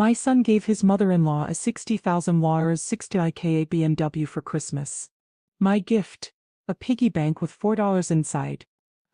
My son gave his mother-in-law a 60,000 Rs 60k BMW for Christmas. My gift? A piggy bank with $4 inside.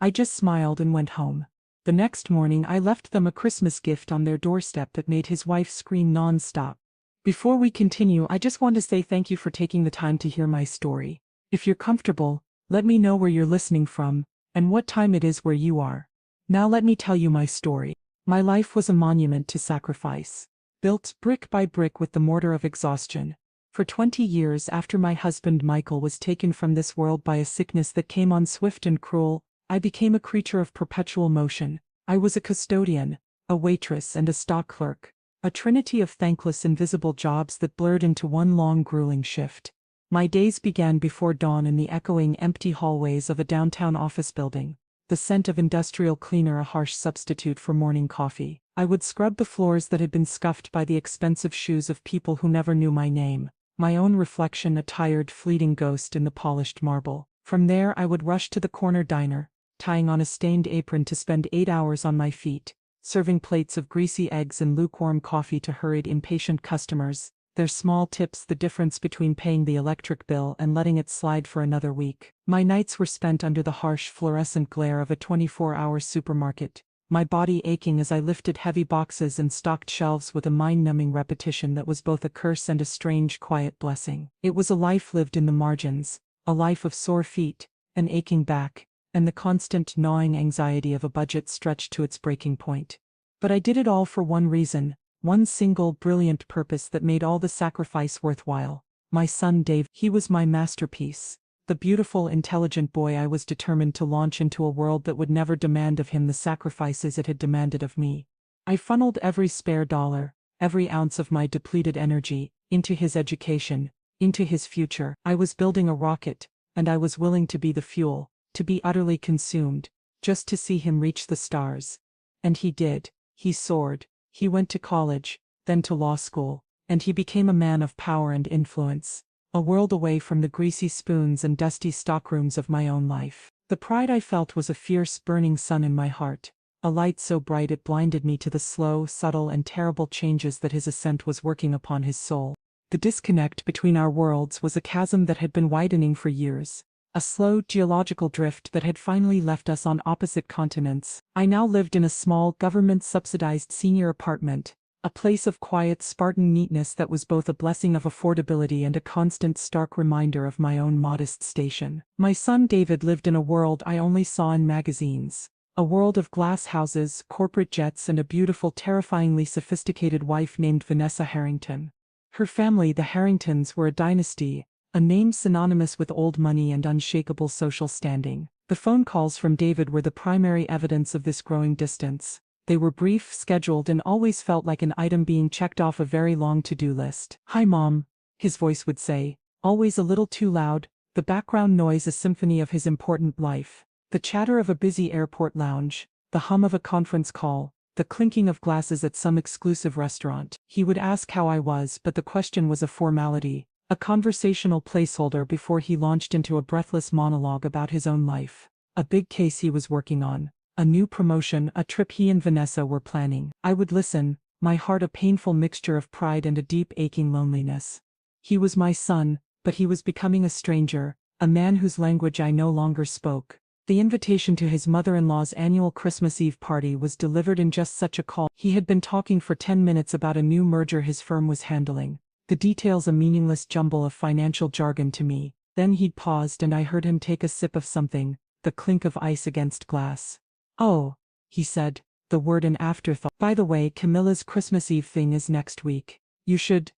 I just smiled and went home. The next morning I left them a Christmas gift on their doorstep that made his wife scream non-stop. Before we continue, I just want to say thank you for taking the time to hear my story. If you're comfortable, let me know where you're listening from, and what time it is where you are. Now let me tell you my story. My life was a monument to sacrifice. Built brick by brick with the mortar of exhaustion. For 20 years after my husband Michael was taken from this world by a sickness that came on swift and cruel, I became a creature of perpetual motion. I was a custodian, a waitress and a stock clerk. A trinity of thankless invisible jobs that blurred into one long grueling shift. My days began before dawn in the echoing empty hallways of a downtown office building. The scent of industrial cleaner a harsh substitute for morning coffee. I would scrub the floors that had been scuffed by the expensive shoes of people who never knew my name. My own reflection a tired, fleeting ghost in the polished marble. From there I would rush to the corner diner, tying on a stained apron to spend 8 hours on my feet, serving plates of greasy eggs and lukewarm coffee to hurried, impatient customers, their small tips the difference between paying the electric bill and letting it slide for another week. My nights were spent under the harsh fluorescent glare of a 24-hour supermarket, my body aching as I lifted heavy boxes and stocked shelves with a mind-numbing repetition that was both a curse and a strange, quiet blessing. It was a life lived in the margins, a life of sore feet, an aching back, and the constant gnawing anxiety of a budget stretched to its breaking point. But I did it all for one reason, one single brilliant purpose that made all the sacrifice worthwhile. My son Dave, he was my masterpiece. The beautiful, intelligent boy I was determined to launch into a world that would never demand of him the sacrifices it had demanded of me. I funneled every spare dollar, every ounce of my depleted energy, into his education, into his future. I was building a rocket, and I was willing to be the fuel, to be utterly consumed, just to see him reach the stars. And he did. He soared. He went to college, then to law school, and he became a man of power and influence. A world away from the greasy spoons and dusty stockrooms of my own life. The pride I felt was a fierce, burning sun in my heart, a light so bright it blinded me to the slow, subtle and terrible changes that his ascent was working upon his soul. The disconnect between our worlds was a chasm that had been widening for years, a slow geological drift that had finally left us on opposite continents. I now lived in a small, government-subsidized senior apartment, a place of quiet, Spartan neatness that was both a blessing of affordability and a constant, stark reminder of my own modest station. My son David lived in a world I only saw in magazines. A world of glass houses, corporate jets and a beautiful, terrifyingly sophisticated wife named Vanessa Harrington. Her family, the Harringtons, were a dynasty, a name synonymous with old money and unshakable social standing. The phone calls from David were the primary evidence of this growing distance. They were brief, scheduled, and always felt like an item being checked off a very long to-do list. "Hi, Mom," his voice would say, always a little too loud, the background noise a symphony of his important life. The chatter of a busy airport lounge, the hum of a conference call, the clinking of glasses at some exclusive restaurant. He would ask how I was, but the question was a formality, a conversational placeholder before he launched into a breathless monologue about his own life. A big case he was working on. A new promotion, a trip he and Vanessa were planning. I would listen, my heart a painful mixture of pride and a deep aching loneliness. He was my son, but he was becoming a stranger, a man whose language I no longer spoke. The invitation to his mother-in-law's annual Christmas Eve party was delivered in just such a call. He had been talking for 10 minutes about a new merger his firm was handling. The details a meaningless jumble of financial jargon to me. Then he'd paused and I heard him take a sip of something, the clink of ice against glass. "Oh," he said, the word an afterthought. "By the way, Camilla's Christmas Eve thing is next week. You should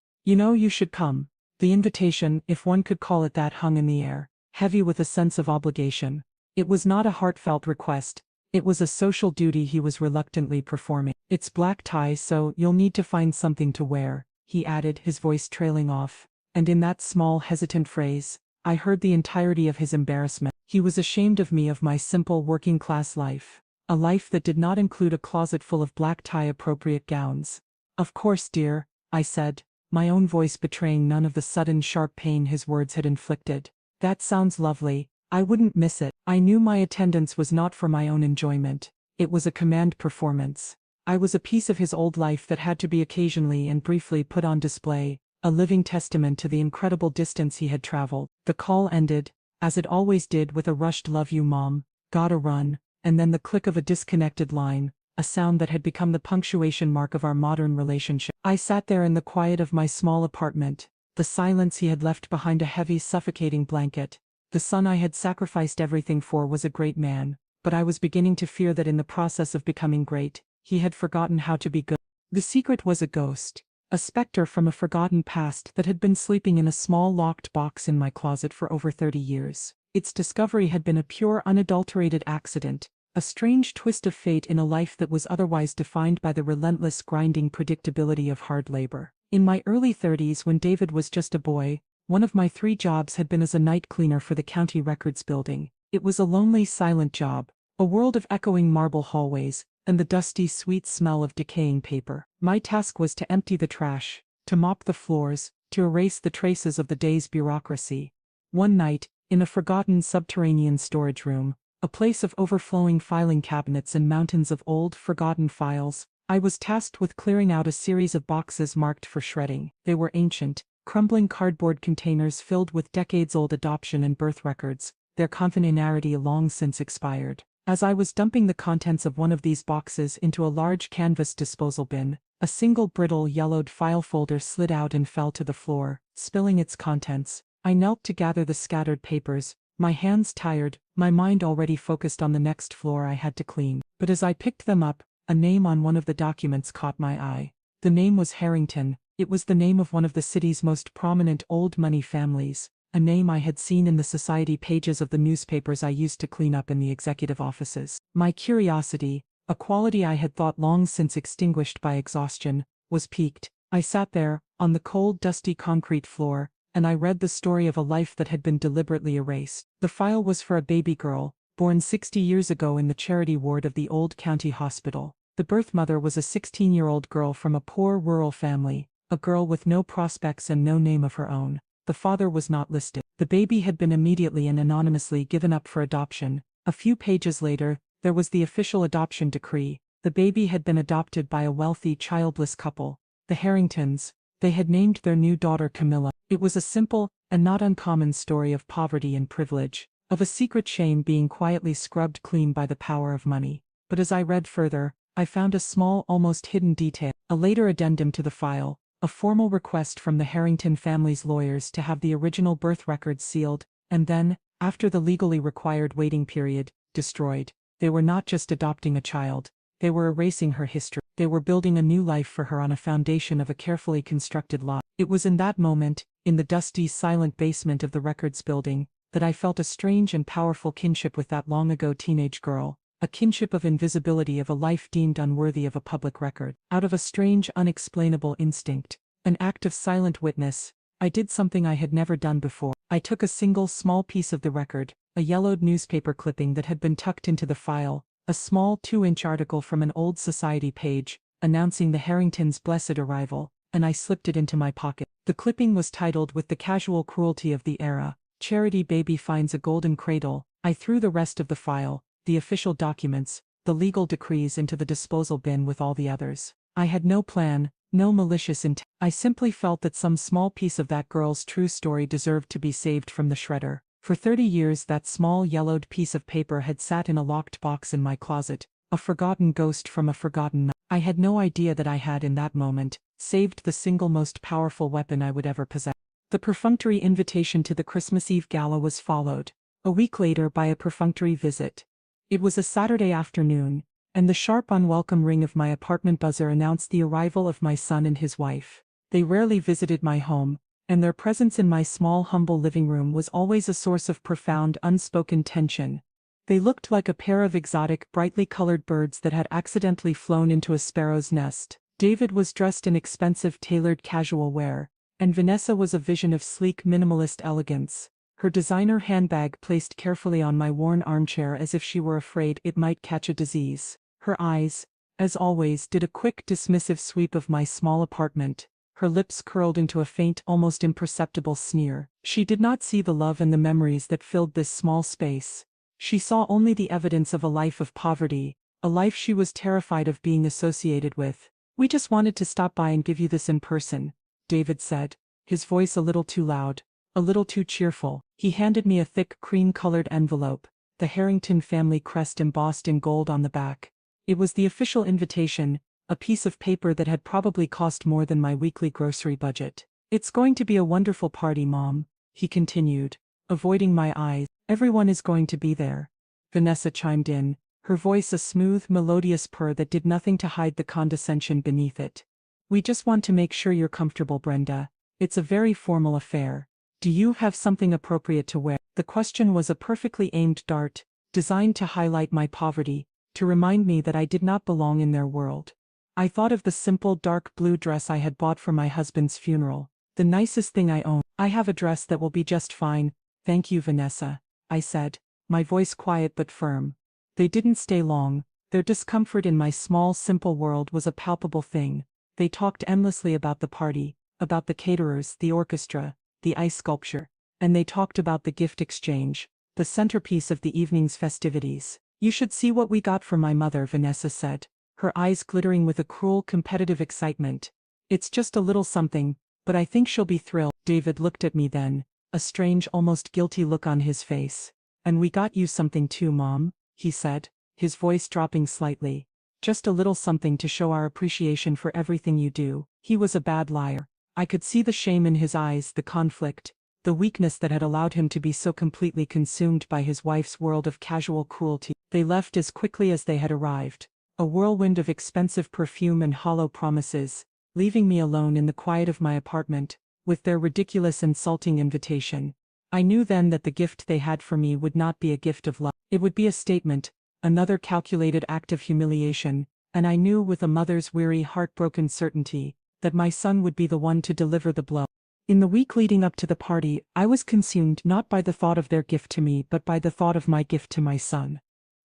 come." The invitation, if one could call it that, hung in the air, heavy with a sense of obligation. It was not a heartfelt request. It was a social duty he was reluctantly performing. "It's black tie, so you'll need to find something to wear," he added, his voice trailing off. And in that small, hesitant phrase, I heard the entirety of his embarrassment. He was ashamed of me, of my simple working-class life. A life that did not include a closet full of black tie-appropriate gowns. "Of course, dear," I said, my own voice betraying none of the sudden sharp pain his words had inflicted. "That sounds lovely. I wouldn't miss it." I knew my attendance was not for my own enjoyment. It was a command performance. I was a piece of his old life that had to be occasionally and briefly put on display, a living testament to the incredible distance he had traveled. The call ended, as it always did, with a rushed "love you mom, gotta run," and then the click of a disconnected line, a sound that had become the punctuation mark of our modern relationship. I sat there in the quiet of my small apartment, the silence he had left behind a heavy, suffocating blanket. The son I had sacrificed everything for was a great man, but I was beginning to fear that in the process of becoming great, he had forgotten how to be good. The secret was a ghost, a specter from a forgotten past that had been sleeping in a small locked box in my closet for over 30 years. Its discovery had been a pure, unadulterated accident, a strange twist of fate in a life that was otherwise defined by the relentless, grinding predictability of hard labor. In my early 30s, when David was just a boy, one of my 3 jobs had been as a night cleaner for the county records building. It was a lonely, silent job, a world of echoing marble hallways, and the dusty, sweet smell of decaying paper. My task was to empty the trash, to mop the floors, to erase the traces of the day's bureaucracy. One night, in a forgotten subterranean storage room, a place of overflowing filing cabinets and mountains of old, forgotten files, I was tasked with clearing out a series of boxes marked for shredding. They were ancient, crumbling cardboard containers filled with decades-old adoption and birth records, their confidentiality long since expired. As I was dumping the contents of one of these boxes into a large canvas disposal bin, a single brittle yellowed file folder slid out and fell to the floor, spilling its contents. I knelt to gather the scattered papers, my hands tired, my mind already focused on the next floor I had to clean. But as I picked them up, a name on one of the documents caught my eye. The name was Harrington. It was the name of one of the city's most prominent old money families, a name I had seen in the society pages of the newspapers I used to clean up in the executive offices. My curiosity, a quality I had thought long since extinguished by exhaustion, was piqued. I sat there, on the cold, dusty concrete floor, and I read the story of a life that had been deliberately erased. The file was for a baby girl, born 60 years ago in the charity ward of the old county hospital. The birth mother was a 16-year-old girl from a poor rural family, a girl with no prospects and no name of her own. The father was not listed. The baby had been immediately and anonymously given up for adoption. A few pages later, there was the official adoption decree. The baby had been adopted by a wealthy, childless couple, the Harringtons. They had named their new daughter Camilla. It was a simple, and not uncommon story of poverty and privilege, of a secret shame being quietly scrubbed clean by the power of money. But as I read further, I found a small, almost hidden detail, a later addendum to the file, a formal request from the Harrington family's lawyers to have the original birth records sealed, and then, after the legally required waiting period, destroyed. They were not just adopting a child, they were erasing her history. They were building a new life for her on a foundation of a carefully constructed lie. It was in that moment, in the dusty, silent basement of the records building, that I felt a strange and powerful kinship with that long-ago teenage girl, a kinship of invisibility of a life deemed unworthy of a public record. Out of a strange, unexplainable instinct, an act of silent witness, I did something I had never done before. I took a single small piece of the record, a yellowed newspaper clipping that had been tucked into the file, a small 2-inch article from an old society page, announcing the Harringtons' blessed arrival, and I slipped it into my pocket. The clipping was titled, with the casual cruelty of the era, "Charity Baby Finds a Golden Cradle." I threw the rest of the file, the official documents, the legal decrees into the disposal bin with all the others. I had no plan, no malicious intent. I simply felt that some small piece of that girl's true story deserved to be saved from the shredder. For 30 years that small yellowed piece of paper had sat in a locked box in my closet, a forgotten ghost from a forgotten night. I had no idea that I had in that moment saved the single most powerful weapon I would ever possess. The perfunctory invitation to the Christmas Eve gala was followed, a week later, by a perfunctory visit. It was a Saturday afternoon, and the sharp unwelcome ring of my apartment buzzer announced the arrival of my son and his wife. They rarely visited my home, and their presence in my small, humble living room was always a source of profound, unspoken tension. They looked like a pair of exotic, brightly colored birds that had accidentally flown into a sparrow's nest. David was dressed in expensive, tailored casual wear, and Vanessa was a vision of sleek, minimalist elegance, her designer handbag placed carefully on my worn armchair as if she were afraid it might catch a disease. Her eyes, as always, did a quick, dismissive sweep of my small apartment, her lips curled into a faint, almost imperceptible sneer. She did not see the love and the memories that filled this small space. She saw only the evidence of a life of poverty, a life she was terrified of being associated with. "We just wanted to stop by and give you this in person," David said, his voice a little too loud, a little too cheerful. He handed me a thick cream-colored envelope, the Harrington family crest embossed in gold on the back. It was the official invitation, a piece of paper that had probably cost more than my weekly grocery budget. "It's going to be a wonderful party, Mom," he continued, avoiding my eyes. "Everyone is going to be there," Vanessa chimed in, her voice a smooth, melodious purr that did nothing to hide the condescension beneath it. "We just want to make sure you're comfortable, Brenda. It's a very formal affair. Do you have something appropriate to wear?" The question was a perfectly aimed dart, designed to highlight my poverty, to remind me that I did not belong in their world. I thought of the simple dark blue dress I had bought for my husband's funeral, the nicest thing I own. "I have a dress that will be just fine, thank you, Vanessa," I said, my voice quiet but firm. They didn't stay long. Their discomfort in my small, simple world was a palpable thing. They talked endlessly about the party, about the caterers, the orchestra, the ice sculpture, and they talked about the gift exchange, the centerpiece of the evening's festivities. "You should see what we got for my mother," Vanessa said, her eyes glittering with a cruel, competitive excitement. "It's just a little something, but I think she'll be thrilled." David looked at me then, a strange, almost guilty look on his face. "And we got you something too, Mom," he said, his voice dropping slightly. "Just a little something to show our appreciation for everything you do." He was a bad liar. I could see the shame in his eyes, the conflict, the weakness that had allowed him to be so completely consumed by his wife's world of casual cruelty. They left as quickly as they had arrived, a whirlwind of expensive perfume and hollow promises, leaving me alone in the quiet of my apartment, with their ridiculous insulting invitation. I knew then that the gift they had for me would not be a gift of love. It would be a statement, another calculated act of humiliation, and I knew with a mother's weary, heartbroken certainty that my son would be the one to deliver the blow. In the week leading up to the party, I was consumed not by the thought of their gift to me but by the thought of my gift to my son.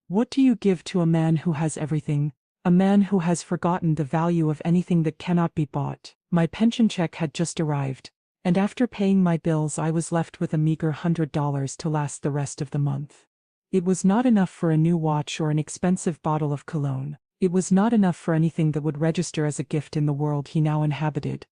What do you give to a man who has everything? A man who has forgotten the value of anything that cannot be bought. My pension check had just arrived, and after paying my bills I was left with a meager $100 to last the rest of the month. It was not enough for a new watch or an expensive bottle of cologne. It was not enough for anything that would register as a gift in the world he now inhabited.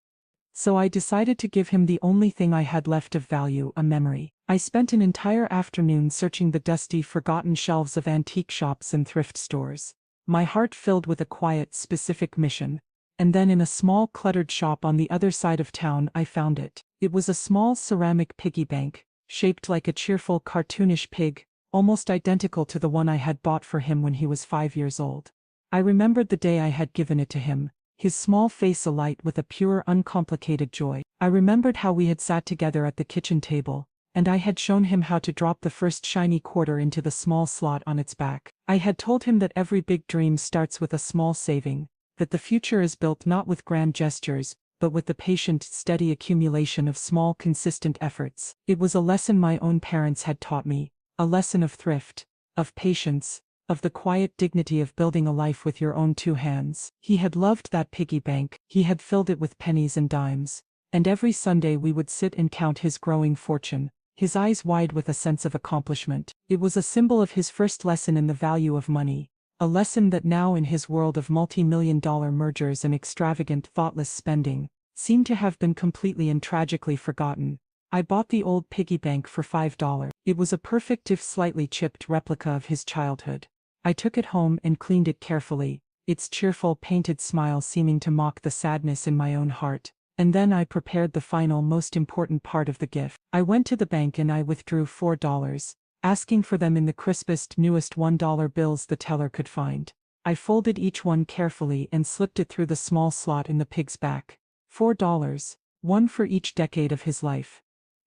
So I decided to give him the only thing I had left of value, a memory. I spent an entire afternoon searching the dusty, forgotten shelves of antique shops and thrift stores, my heart filled with a quiet, specific mission. And then in a small, cluttered shop on the other side of town I found it. It was a small ceramic piggy bank, shaped like a cheerful, cartoonish pig, almost identical to the one I had bought for him when he was 5 years old. I remembered the day I had given it to him, his small face alight with a pure, uncomplicated joy. I remembered how we had sat together at the kitchen table, and I had shown him how to drop the first shiny quarter into the small slot on its back. I had told him that every big dream starts with a small saving, that the future is built not with grand gestures, but with the patient, steady accumulation of small, consistent efforts. It was a lesson my own parents had taught me, a lesson of thrift, of patience, of the quiet dignity of building a life with your own 2 hands. He had loved that piggy bank. He had filled it with pennies and dimes, and every Sunday we would sit and count his growing fortune, his eyes wide with a sense of accomplishment. It was a symbol of his first lesson in the value of money, a lesson that now in his world of multi-million-dollar mergers and extravagant, thoughtless spending, seemed to have been completely and tragically forgotten. I bought the old piggy bank for $5. It was a perfect if slightly chipped replica of his childhood. I took it home and cleaned it carefully, its cheerful painted smile seeming to mock the sadness in my own heart. And then I prepared the final, most important part of the gift. I went to the bank and I withdrew $4, asking for them in the crispest, newest $1 bills the teller could find. I folded each one carefully and slipped it through the small slot in the pig's back. $4, one for each decade of his life.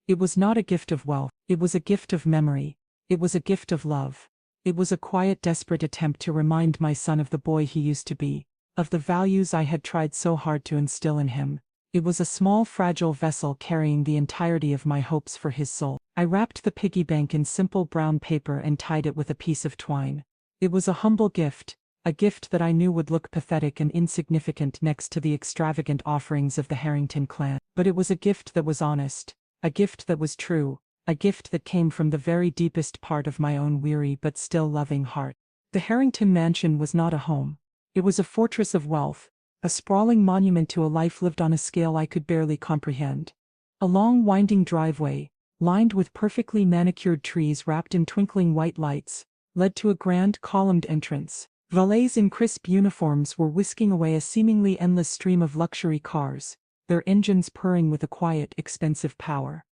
It was not a gift of wealth, it was a gift of memory. It was a gift of love. It was a quiet, desperate attempt to remind my son of the boy he used to be, of the values I had tried so hard to instill in him. It was a small, fragile vessel carrying the entirety of my hopes for his soul. I wrapped the piggy bank in simple brown paper and tied it with a piece of twine. It was a humble gift, a gift that I knew would look pathetic and insignificant next to the extravagant offerings of the Harrington clan. But it was a gift that was honest, a gift that was true, a gift that came from the very deepest part of my own weary but still loving heart. The Harrington mansion was not a home. It was a fortress of wealth, a sprawling monument to a life lived on a scale I could barely comprehend. A long winding driveway, lined with perfectly manicured trees wrapped in twinkling white lights, led to a grand columned entrance. Valets in crisp uniforms were whisking away a seemingly endless stream of luxury cars, their engines purring with a quiet, expensive power.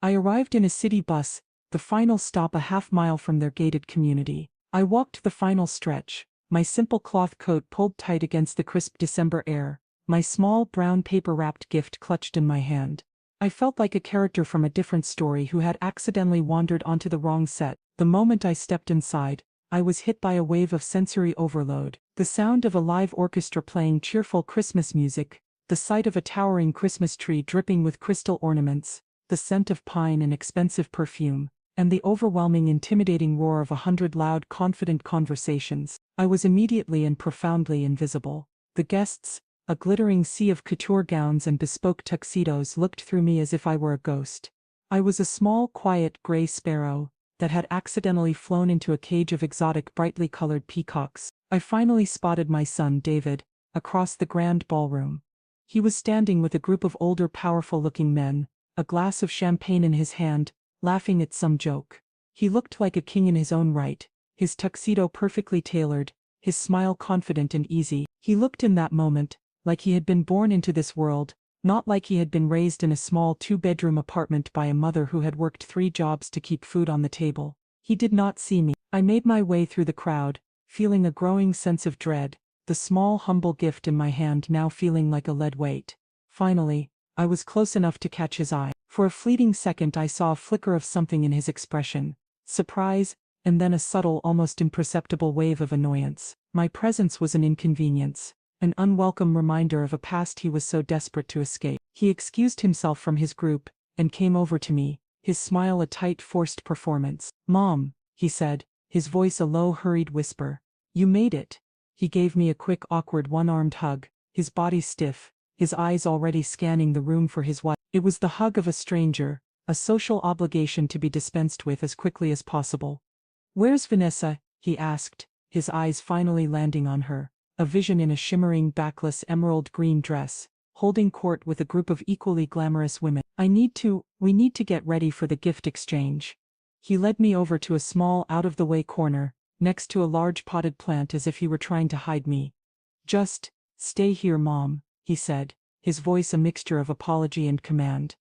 I arrived in a city bus, the final stop a half-mile from their gated community. I walked the final stretch, my simple cloth coat pulled tight against the crisp December air, my small brown paper-wrapped gift clutched in my hand. I felt like a character from a different story who had accidentally wandered onto the wrong set. The moment I stepped inside, I was hit by a wave of sensory overload. The sound of a live orchestra playing cheerful Christmas music, the sight of a towering Christmas tree dripping with crystal ornaments, the scent of pine and expensive perfume, and the overwhelming intimidating roar of 100 loud confident conversations. I was immediately and profoundly invisible. The guests, a glittering sea of couture gowns and bespoke tuxedos, looked through me as if I were a ghost. I was a small, quiet, gray sparrow that had accidentally flown into a cage of exotic, brightly colored peacocks. I finally spotted my son, David, across the grand ballroom. He was standing with a group of older, powerful-looking men, a glass of champagne in his hand, laughing at some joke. He looked like a king in his own right, his tuxedo perfectly tailored, his smile confident and easy. He looked in that moment like he had been born into this world, not like he had been raised in a small 2-bedroom apartment by a mother who had worked 3 jobs to keep food on the table. He did not see me. I made my way through the crowd, feeling a growing sense of dread, the small humble gift in my hand now feeling like a lead weight. Finally, I was close enough to catch his eye. For a fleeting second I saw a flicker of something in his expression, surprise, and then a subtle, almost imperceptible wave of annoyance. My presence was an inconvenience, an unwelcome reminder of a past he was so desperate to escape. He excused himself from his group, and came over to me, his smile a tight, forced performance. "Mom," he said, his voice a low, hurried whisper. "You made it." He gave me a quick, awkward one-armed hug, his body stiff, his eyes already scanning the room for his wife. It was the hug of a stranger, a social obligation to be dispensed with as quickly as possible. "Where's Vanessa?" he asked, his eyes finally landing on her, a vision in a shimmering backless emerald green dress, holding court with a group of equally glamorous women. We need to get ready for the gift exchange." He led me over to a small out-of-the-way corner, next to a large potted plant as if he were trying to hide me. "Just stay here, Mom," he said, his voice a mixture of apology and command.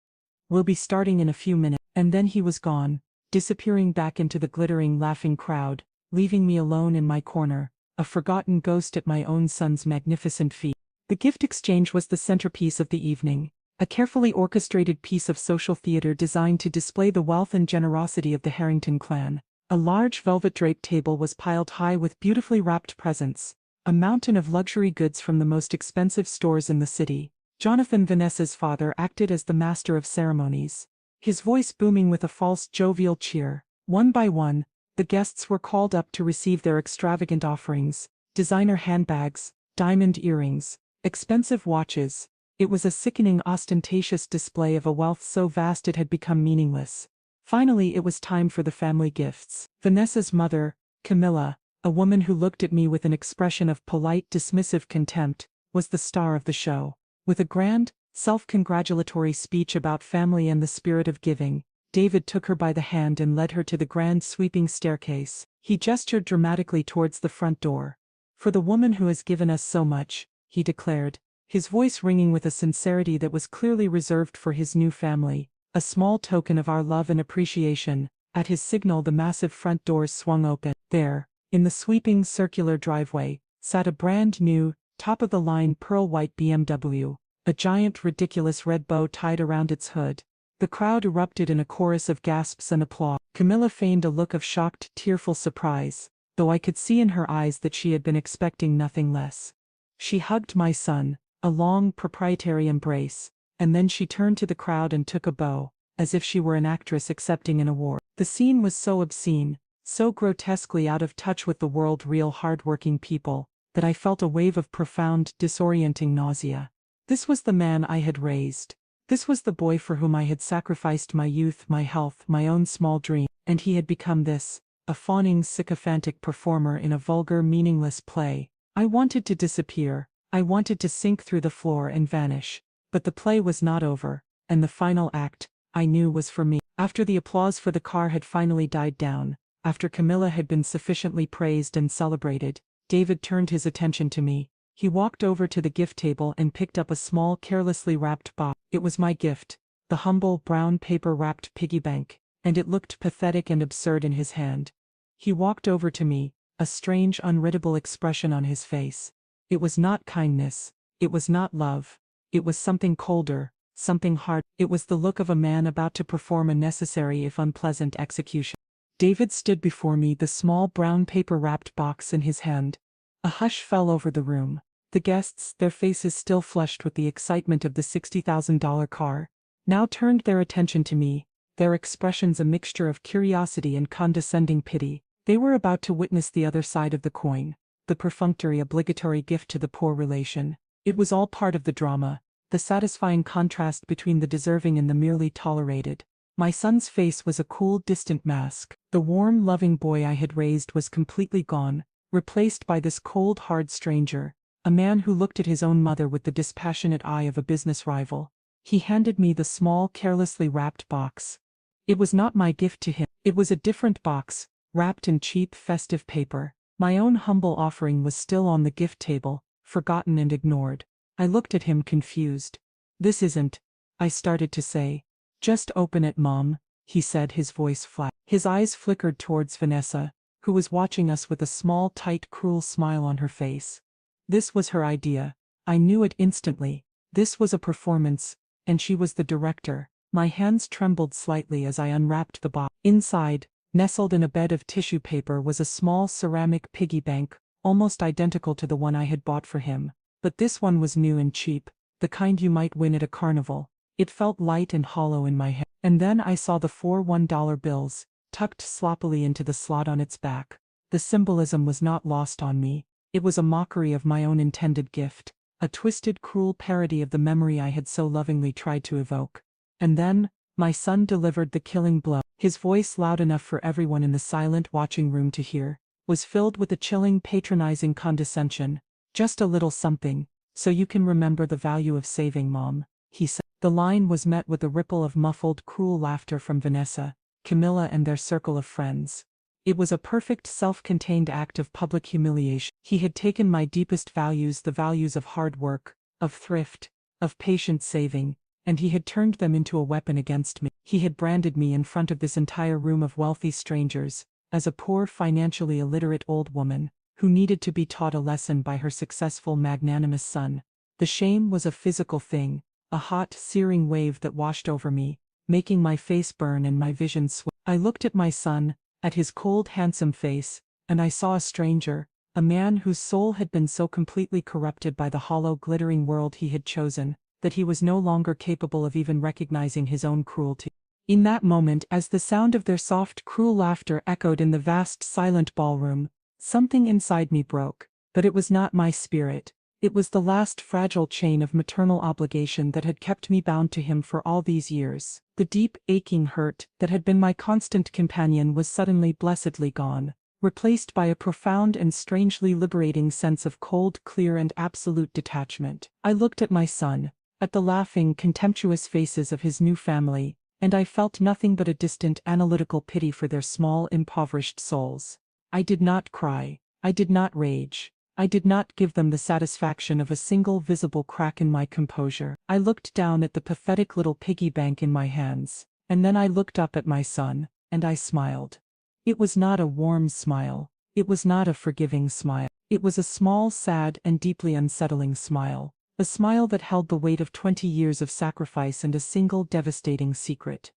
"We'll be starting in a few minutes." And then he was gone, disappearing back into the glittering, laughing crowd, leaving me alone in my corner, a forgotten ghost at my own son's magnificent feet. The gift exchange was the centerpiece of the evening, a carefully orchestrated piece of social theater designed to display the wealth and generosity of the Harrington clan. A large velvet-draped table was piled high with beautifully wrapped presents, a mountain of luxury goods from the most expensive stores in the city. Jonathan, Vanessa's father, acted as the master of ceremonies, his voice booming with a false jovial cheer. One by one, the guests were called up to receive their extravagant offerings: designer handbags, diamond earrings, expensive watches. It was a sickening, ostentatious display of a wealth so vast it had become meaningless. Finally, it was time for the family gifts. Vanessa's mother, Camilla, a woman who looked at me with an expression of polite, dismissive contempt, was the star of the show. With a grand, self-congratulatory speech about family and the spirit of giving, David took her by the hand and led her to the grand sweeping staircase. He gestured dramatically towards the front door. "For the woman who has given us so much," he declared, his voice ringing with a sincerity that was clearly reserved for his new family, "a small token of our love and appreciation." At his signal, the massive front doors swung open. There, in the sweeping circular driveway, sat a brand new, top-of-the-line pearl-white BMW, a giant ridiculous red bow tied around its hood. The crowd erupted in a chorus of gasps and applause. Camilla feigned a look of shocked, tearful surprise, though I could see in her eyes that she had been expecting nothing less. She hugged my son, a long, proprietary embrace, and then she turned to the crowd and took a bow, as if she were an actress accepting an award. The scene was so obscene, so grotesquely out of touch with the world-real hard-working people, that I felt a wave of profound, disorienting nausea. This was the man I had raised. This was the boy for whom I had sacrificed my youth, my health, my own small dream, and he had become this, a fawning sycophantic performer in a vulgar meaningless play. I wanted to disappear, I wanted to sink through the floor and vanish. But the play was not over, and the final act, I knew, was for me. After the applause for the car had finally died down, after Camilla had been sufficiently praised and celebrated, David turned his attention to me. He walked over to the gift table and picked up a small, carelessly wrapped box. It was my gift, the humble, brown paper-wrapped piggy bank, and it looked pathetic and absurd in his hand. He walked over to me, a strange, unreadable expression on his face. It was not kindness. It was not love. It was something colder, something hard. It was the look of a man about to perform a necessary if unpleasant execution. David stood before me, the small brown paper-wrapped box in his hand. A hush fell over the room. The guests, their faces still flushed with the excitement of the $60,000 car, now turned their attention to me, their expressions a mixture of curiosity and condescending pity. They were about to witness the other side of the coin, the perfunctory obligatory gift to the poor relation. It was all part of the drama, the satisfying contrast between the deserving and the merely tolerated. My son's face was a cool, distant mask. The warm, loving boy I had raised was completely gone, replaced by this cold, hard stranger, a man who looked at his own mother with the dispassionate eye of a business rival. He handed me the small, carelessly wrapped box. It was not my gift to him. It was a different box, wrapped in cheap, festive paper. My own humble offering was still on the gift table, forgotten and ignored. I looked at him confused. "This isn't," I started to say. "Just open it, Mom," he said, his voice flat. His eyes flickered towards Vanessa, who was watching us with a small, tight, cruel smile on her face. This was her idea. I knew it instantly. This was a performance, and she was the director. My hands trembled slightly as I unwrapped the box. Inside, nestled in a bed of tissue paper, was a small ceramic piggy bank, almost identical to the one I had bought for him. But this one was new and cheap, the kind you might win at a carnival. It felt light and hollow in my hand. And then I saw the 4 $1 bills, tucked sloppily into the slot on its back. The symbolism was not lost on me. It was a mockery of my own intended gift, a twisted, cruel parody of the memory I had so lovingly tried to evoke. And then, my son delivered the killing blow. His voice, loud enough for everyone in the silent watching room to hear, was filled with a chilling, patronizing condescension. "Just a little something, so you can remember the value of saving, Mom," he said. The line was met with a ripple of muffled, cruel laughter from Vanessa, Camilla and their circle of friends. It was a perfect self-contained act of public humiliation. He had taken my deepest values, the values of hard work, of thrift, of patient saving, and he had turned them into a weapon against me. He had branded me in front of this entire room of wealthy strangers as a poor, financially illiterate old woman who needed to be taught a lesson by her successful, magnanimous son. The shame was a physical thing, a hot, searing wave that washed over me, making my face burn and my vision swim. I looked at my son, at his cold, handsome face, and I saw a stranger, a man whose soul had been so completely corrupted by the hollow, glittering world he had chosen, that he was no longer capable of even recognizing his own cruelty. In that moment, as the sound of their soft, cruel laughter echoed in the vast, silent ballroom, something inside me broke. But it was not my spirit. It was the last fragile chain of maternal obligation that had kept me bound to him for all these years. The deep, aching hurt that had been my constant companion was suddenly blessedly gone, replaced by a profound and strangely liberating sense of cold, clear and absolute detachment. I looked at my son, at the laughing, contemptuous faces of his new family, and I felt nothing but a distant, analytical pity for their small, impoverished souls. I did not cry. I did not rage. I did not give them the satisfaction of a single visible crack in my composure. I looked down at the pathetic little piggy bank in my hands, and then I looked up at my son, and I smiled. It was not a warm smile. It was not a forgiving smile. It was a small, sad, and deeply unsettling smile. A smile that held the weight of 20 years of sacrifice and a single devastating secret.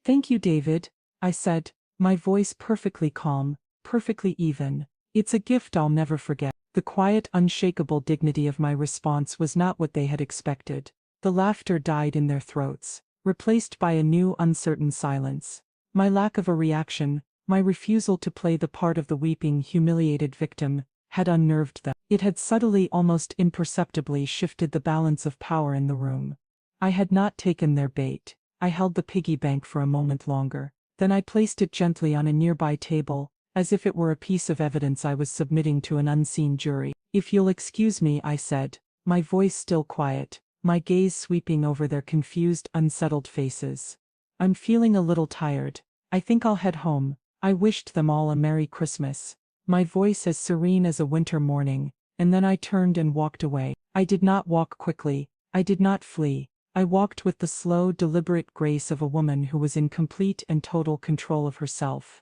"Thank you, David," I said, my voice perfectly calm, perfectly even. "It's a gift I'll never forget." The quiet, unshakable dignity of my response was not what they had expected. The laughter died in their throats, replaced by a new, uncertain silence. My lack of a reaction, my refusal to play the part of the weeping, humiliated victim, had unnerved them. It had subtly, almost imperceptibly shifted the balance of power in the room. I had not taken their bait. I held the piggy bank for a moment longer. Then I placed it gently on a nearby table, as if it were a piece of evidence I was submitting to an unseen jury. "If you'll excuse me," I said, my voice still quiet, my gaze sweeping over their confused, unsettled faces. "I'm feeling a little tired. I think I'll head home." I wished them all a Merry Christmas, my voice as serene as a winter morning, and then I turned and walked away. I did not walk quickly, I did not flee. I walked with the slow, deliberate grace of a woman who was in complete and total control of herself.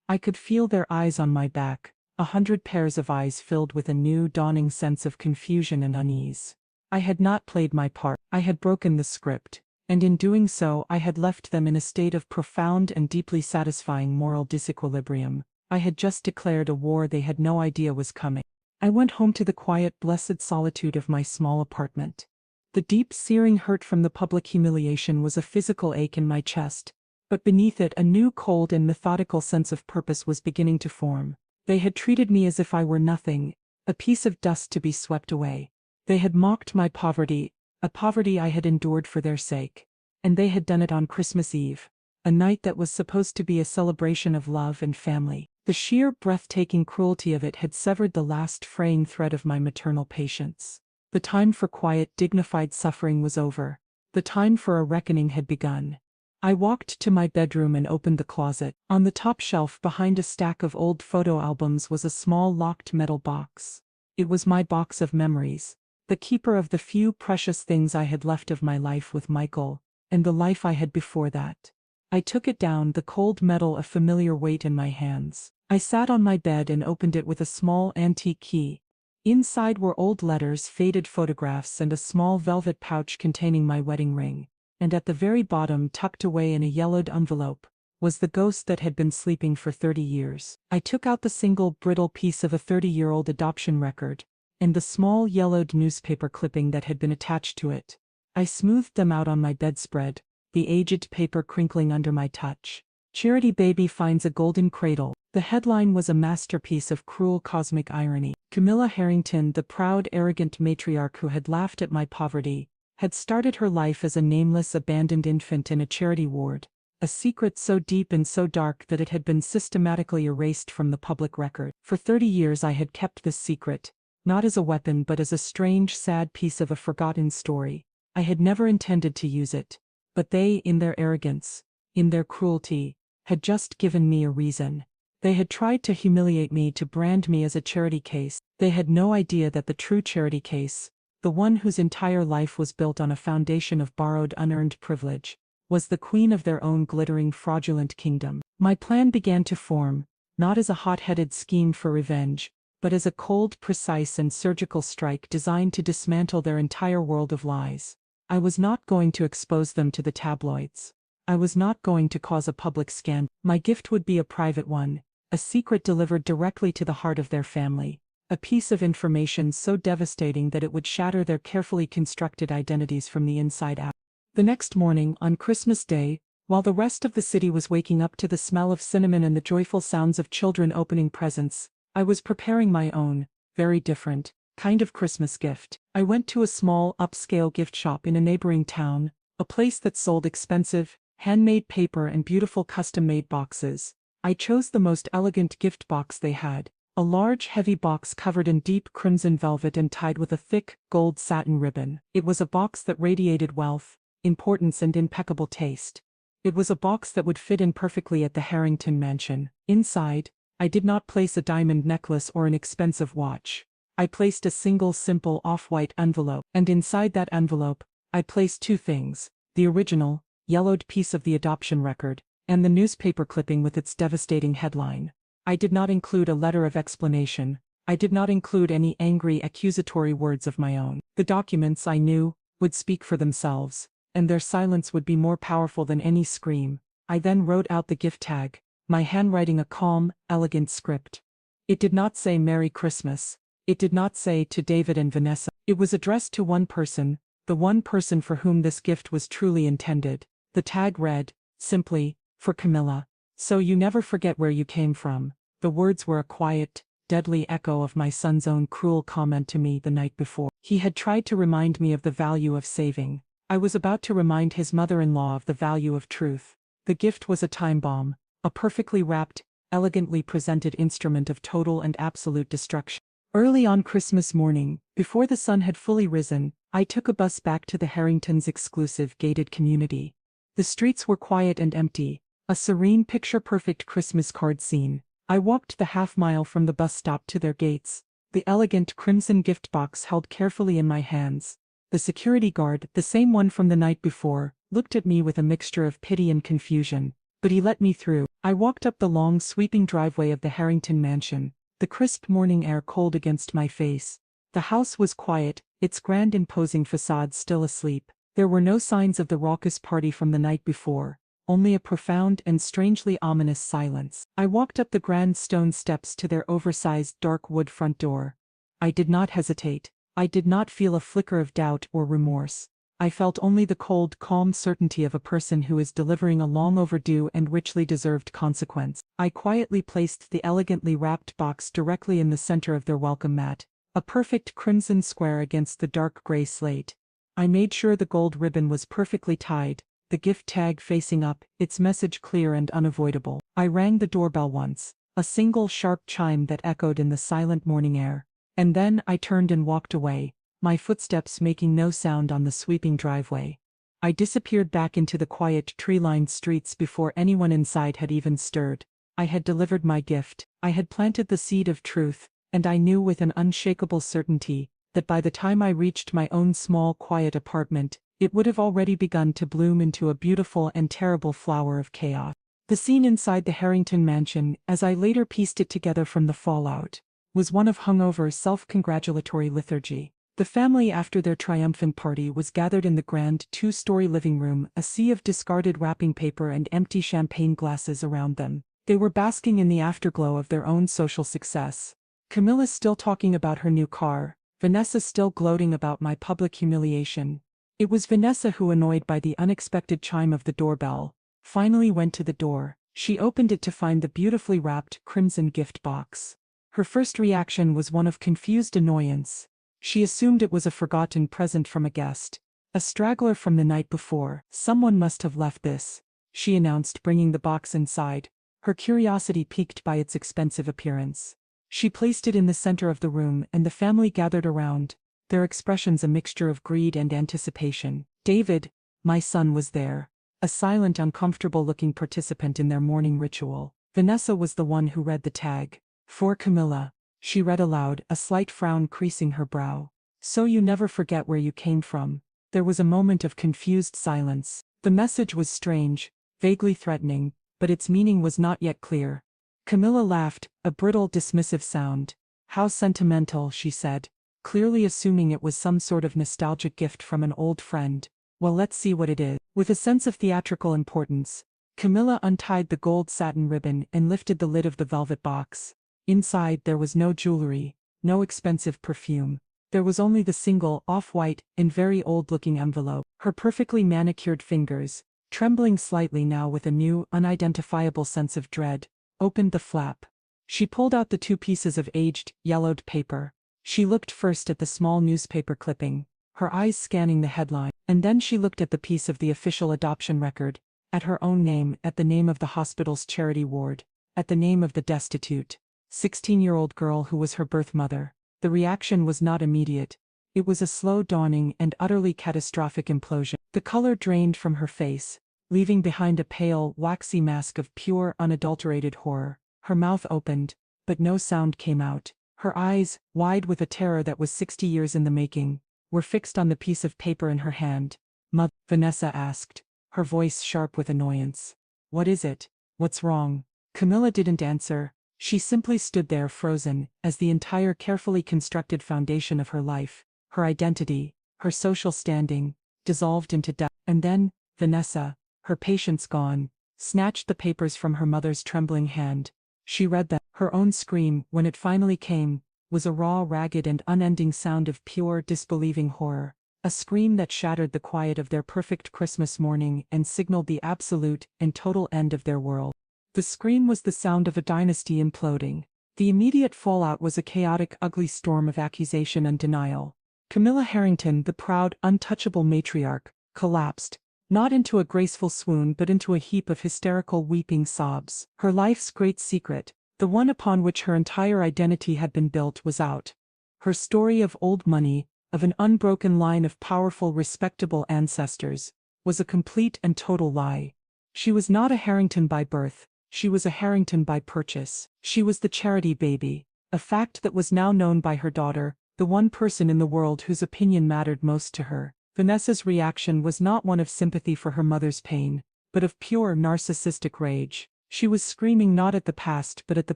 I could feel their eyes on my back, 100 pairs of eyes filled with a new, dawning sense of confusion and unease. I had not played my part, I had broken the script, and in doing so I had left them in a state of profound and deeply satisfying moral disequilibrium. I had just declared a war they had no idea was coming. I went home to the quiet, blessed solitude of my small apartment. The deep, searing hurt from the public humiliation was a physical ache in my chest, but beneath it a new, cold and methodical sense of purpose was beginning to form. They had treated me as if I were nothing, a piece of dust to be swept away. They had mocked my poverty, a poverty I had endured for their sake. And they had done it on Christmas Eve, a night that was supposed to be a celebration of love and family. The sheer, breathtaking cruelty of it had severed the last fraying thread of my maternal patience. The time for quiet, dignified suffering was over. The time for a reckoning had begun. I walked to my bedroom and opened the closet. On the top shelf behind a stack of old photo albums was a small locked metal box. It was my box of memories, the keeper of the few precious things I had left of my life with Michael, and the life I had before that. I took it down, the cold metal a familiar weight in my hands. I sat on my bed and opened it with a small antique key. Inside were old letters, faded photographs, and a small velvet pouch containing my wedding ring. And at the very bottom, tucked away in a yellowed envelope, was the ghost that had been sleeping for 30 years. I took out the single, brittle piece of a 30-year-old adoption record, and the small, yellowed newspaper clipping that had been attached to it. I smoothed them out on my bedspread, the aged paper crinkling under my touch. "Charity Baby Finds a Golden Cradle." The headline was a masterpiece of cruel cosmic irony. Camilla Harrington, the proud, arrogant matriarch who had laughed at my poverty, had started her life as a nameless, abandoned infant in a charity ward, a secret so deep and so dark that it had been systematically erased from the public record. For 30 years I had kept this secret, not as a weapon but as a strange, sad piece of a forgotten story. I had never intended to use it, but they, in their arrogance, in their cruelty, had just given me a reason. They had tried to humiliate me, to brand me as a charity case. They had no idea that the true charity case, the one whose entire life was built on a foundation of borrowed, unearned privilege, was the queen of their own glittering, fraudulent kingdom. My plan began to form, not as a hot-headed scheme for revenge, but as a cold, precise and surgical strike designed to dismantle their entire world of lies. I was not going to expose them to the tabloids. I was not going to cause a public scandal. My gift would be a private one, a secret delivered directly to the heart of their family, a piece of information so devastating that it would shatter their carefully constructed identities from the inside out. The next morning, on Christmas Day, while the rest of the city was waking up to the smell of cinnamon and the joyful sounds of children opening presents, I was preparing my own, very different, kind of Christmas gift. I went to a small, upscale gift shop in a neighboring town, a place that sold expensive, handmade paper and beautiful custom-made boxes. I chose the most elegant gift box they had, a large, heavy box covered in deep crimson velvet and tied with a thick, gold satin ribbon. It was a box that radiated wealth, importance and impeccable taste. It was a box that would fit in perfectly at the Harrington mansion. Inside, I did not place a diamond necklace or an expensive watch. I placed a single, simple, off-white envelope, and inside that envelope, I placed two things: the original, yellowed piece of the adoption record, and the newspaper clipping with its devastating headline. I did not include a letter of explanation. I did not include any angry, accusatory words of my own. The documents, I knew, would speak for themselves, and their silence would be more powerful than any scream. I then wrote out the gift tag, my handwriting a calm, elegant script. It did not say Merry Christmas. It did not say to David and Vanessa. It was addressed to one person, the one person for whom this gift was truly intended. The tag read, simply, "For Camilla. So you never forget where you came from." The words were a quiet, deadly echo of my son's own cruel comment to me the night before. He had tried to remind me of the value of saving. I was about to remind his mother-in-law of the value of truth. The gift was a time bomb, a perfectly wrapped, elegantly presented instrument of total and absolute destruction. Early on Christmas morning, before the sun had fully risen, I took a bus back to the Harringtons' exclusive gated community. The streets were quiet and empty, a serene picture-perfect Christmas card scene. I walked the half-mile from the bus stop to their gates, the elegant crimson gift box held carefully in my hands. The security guard, the same one from the night before, looked at me with a mixture of pity and confusion, but he let me through. I walked up the long sweeping driveway of the Harrington mansion, the crisp morning air cold against my face. The house was quiet, its grand imposing facade still asleep. There were no signs of the raucous party from the night before, only a profound and strangely ominous silence. I walked up the grand stone steps to their oversized dark wood front door. I did not hesitate. I did not feel a flicker of doubt or remorse. I felt only the cold, calm certainty of a person who is delivering a long overdue and richly deserved consequence. I quietly placed the elegantly wrapped box directly in the center of their welcome mat, a perfect crimson square against the dark gray slate. I made sure the gold ribbon was perfectly tied, the gift tag facing up, its message clear and unavoidable. I rang the doorbell once, a single sharp chime that echoed in the silent morning air. And then I turned and walked away, my footsteps making no sound on the sweeping driveway. I disappeared back into the quiet tree-lined streets before anyone inside had even stirred. I had delivered my gift, I had planted the seed of truth, and I knew with an unshakable certainty that by the time I reached my own small quiet apartment, it would have already begun to bloom into a beautiful and terrible flower of chaos. The scene inside the Harrington mansion, as I later pieced it together from the fallout, was one of hungover self-congratulatory lethargy. The family after their triumphant party was gathered in the grand two-story living room, a sea of discarded wrapping paper and empty champagne glasses around them. They were basking in the afterglow of their own social success. Camilla still talking about her new car, Vanessa still gloating about my public humiliation. It was Vanessa who, annoyed by the unexpected chime of the doorbell, finally went to the door. She opened it to find the beautifully wrapped crimson gift box. Her first reaction was one of confused annoyance. She assumed it was a forgotten present from a guest, a straggler from the night before. Someone must have left this, she announced, bringing the box inside, her curiosity piqued by its expensive appearance. She placed it in the center of the room and the family gathered around, their expressions a mixture of greed and anticipation. David, my son, was there, a silent, uncomfortable-looking participant in their morning ritual. Vanessa was the one who read the tag. For Camilla, she read aloud, a slight frown creasing her brow. So you never forget where you came from. There was a moment of confused silence. The message was strange, vaguely threatening, but its meaning was not yet clear. Camilla laughed, a brittle, dismissive sound. How sentimental, she said, clearly assuming it was some sort of nostalgic gift from an old friend. Well, let's see what it is. With a sense of theatrical importance, Camilla untied the gold satin ribbon and lifted the lid of the velvet box. Inside there was no jewelry, no expensive perfume. There was only the single, off-white, and very old-looking envelope. Her perfectly manicured fingers, trembling slightly now with a new, unidentifiable sense of dread, opened the flap. She pulled out the two pieces of aged, yellowed paper. She looked first at the small newspaper clipping, her eyes scanning the headline, and then she looked at the piece of the official adoption record, at her own name, at the name of the hospital's charity ward, at the name of the destitute 16-year-old girl who was her birth mother. The reaction was not immediate. It was a slow dawning and utterly catastrophic implosion. The color drained from her face, leaving behind a pale, waxy mask of pure, unadulterated horror. Her mouth opened, but no sound came out. Her eyes, wide with a terror that was 60 years in the making, were fixed on the piece of paper in her hand. "Mother," Vanessa asked, her voice sharp with annoyance. "What is it? What's wrong?" Camilla didn't answer. She simply stood there frozen, as the entire carefully constructed foundation of her life, her identity, her social standing, dissolved into dust. And then, Vanessa, her patience gone, snatched the papers from her mother's trembling hand. She read them. Her own scream, when it finally came, was a raw, ragged and unending sound of pure, disbelieving horror. A scream that shattered the quiet of their perfect Christmas morning and signaled the absolute and total end of their world. The scream was the sound of a dynasty imploding. The immediate fallout was a chaotic, ugly storm of accusation and denial. Camilla Harrington, the proud, untouchable matriarch, collapsed, Not into a graceful swoon but into a heap of hysterical weeping sobs. Her life's great secret, the one upon which her entire identity had been built, was out. Her story of old money, of an unbroken line of powerful, respectable ancestors, was a complete and total lie. She was not a Harrington by birth, she was a Harrington by purchase. She was the charity baby, a fact that was now known by her daughter, the one person in the world whose opinion mattered most to her. Vanessa's reaction was not one of sympathy for her mother's pain, but of pure narcissistic rage. She was screaming not at the past but at the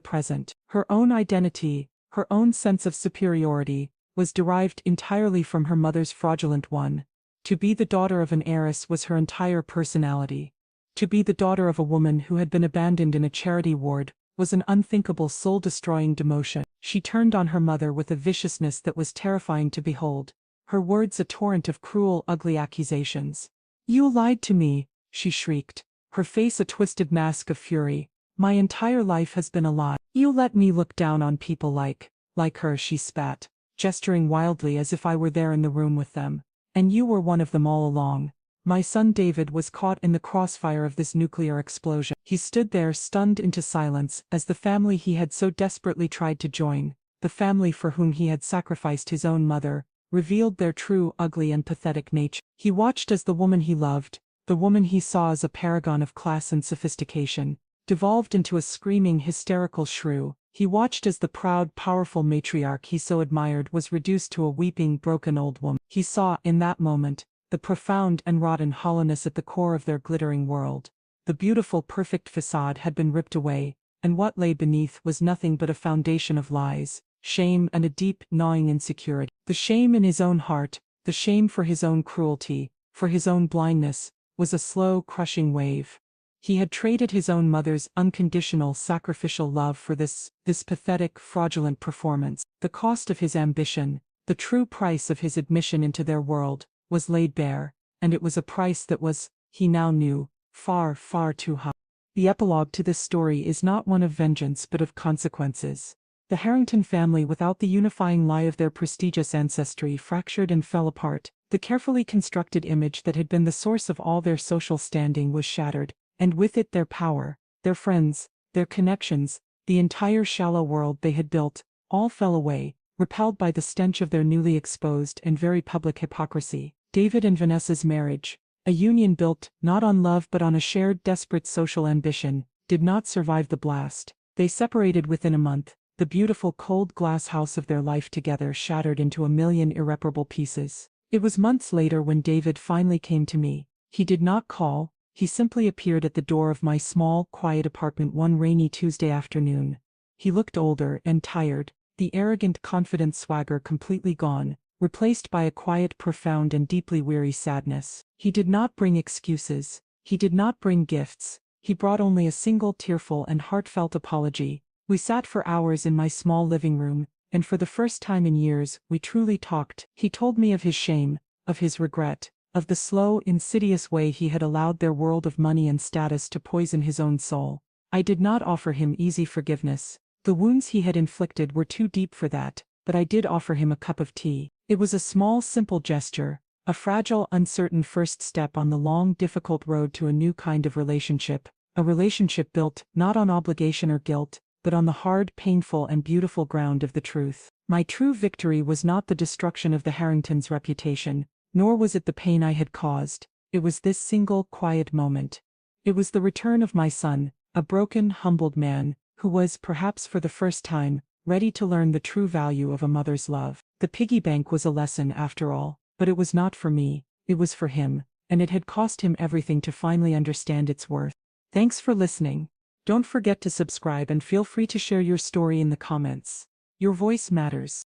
present. Her own identity, her own sense of superiority, was derived entirely from her mother's fraudulent one. To be the daughter of an heiress was her entire personality. To be the daughter of a woman who had been abandoned in a charity ward was an unthinkable soul-destroying demotion. She turned on her mother with a viciousness that was terrifying to behold, her words a torrent of cruel, ugly accusations. "You lied to me," she shrieked, her face a twisted mask of fury. "My entire life has been a lie. You let me look down on people like her," she spat, gesturing wildly as if I were there in the room with them. "And you were one of them all along." My son David was caught in the crossfire of this nuclear explosion. He stood there stunned into silence as the family he had so desperately tried to join, the family for whom he had sacrificed his own mother, revealed their true, ugly and pathetic nature. He watched as the woman he loved, the woman he saw as a paragon of class and sophistication, devolved into a screaming, hysterical shrew. He watched as the proud, powerful matriarch he so admired was reduced to a weeping, broken old woman. He saw, in that moment, the profound and rotten hollowness at the core of their glittering world. The beautiful, perfect facade had been ripped away, and what lay beneath was nothing but a foundation of lies, shame and a deep, gnawing insecurity. The shame in his own heart, the shame for his own cruelty, for his own blindness, was a slow, crushing wave. He had traded his own mother's unconditional, sacrificial love for this pathetic, fraudulent performance. The cost of his ambition, the true price of his admission into their world, was laid bare, and it was a price that was, he now knew, far, far too high. The epilogue to this story is not one of vengeance but of consequences. The Harrington family, without the unifying lie of their prestigious ancestry, fractured and fell apart. The carefully constructed image that had been the source of all their social standing was shattered, and with it their power, their friends, their connections, the entire shallow world they had built, all fell away, repelled by the stench of their newly exposed and very public hypocrisy. David and Vanessa's marriage, a union built not on love but on a shared desperate social ambition, did not survive the blast. They separated within a month, the beautiful cold glass house of their life together shattered into a million irreparable pieces. It was months later when David finally came to me. He did not call, he simply appeared at the door of my small, quiet apartment one rainy Tuesday afternoon. He looked older and tired, the arrogant, confident swagger completely gone, replaced by a quiet, profound and deeply weary sadness. He did not bring excuses, he did not bring gifts, he brought only a single tearful and heartfelt apology. We sat for hours in my small living room, and for the first time in years, we truly talked. He told me of his shame, of his regret, of the slow, insidious way he had allowed their world of money and status to poison his own soul. I did not offer him easy forgiveness. The wounds he had inflicted were too deep for that, but I did offer him a cup of tea. It was a small, simple gesture, a fragile, uncertain first step on the long, difficult road to a new kind of relationship, a relationship built not on obligation or guilt, but on the hard, painful and beautiful ground of the truth. My true victory was not the destruction of the Harringtons' reputation, nor was it the pain I had caused. It was this single, quiet moment. It was the return of my son, a broken, humbled man, who was, perhaps for the first time, ready to learn the true value of a mother's love. The piggy bank was a lesson after all, but it was not for me, it was for him, and it had cost him everything to finally understand its worth. Thanks for listening. Don't forget to subscribe and feel free to share your story in the comments. Your voice matters.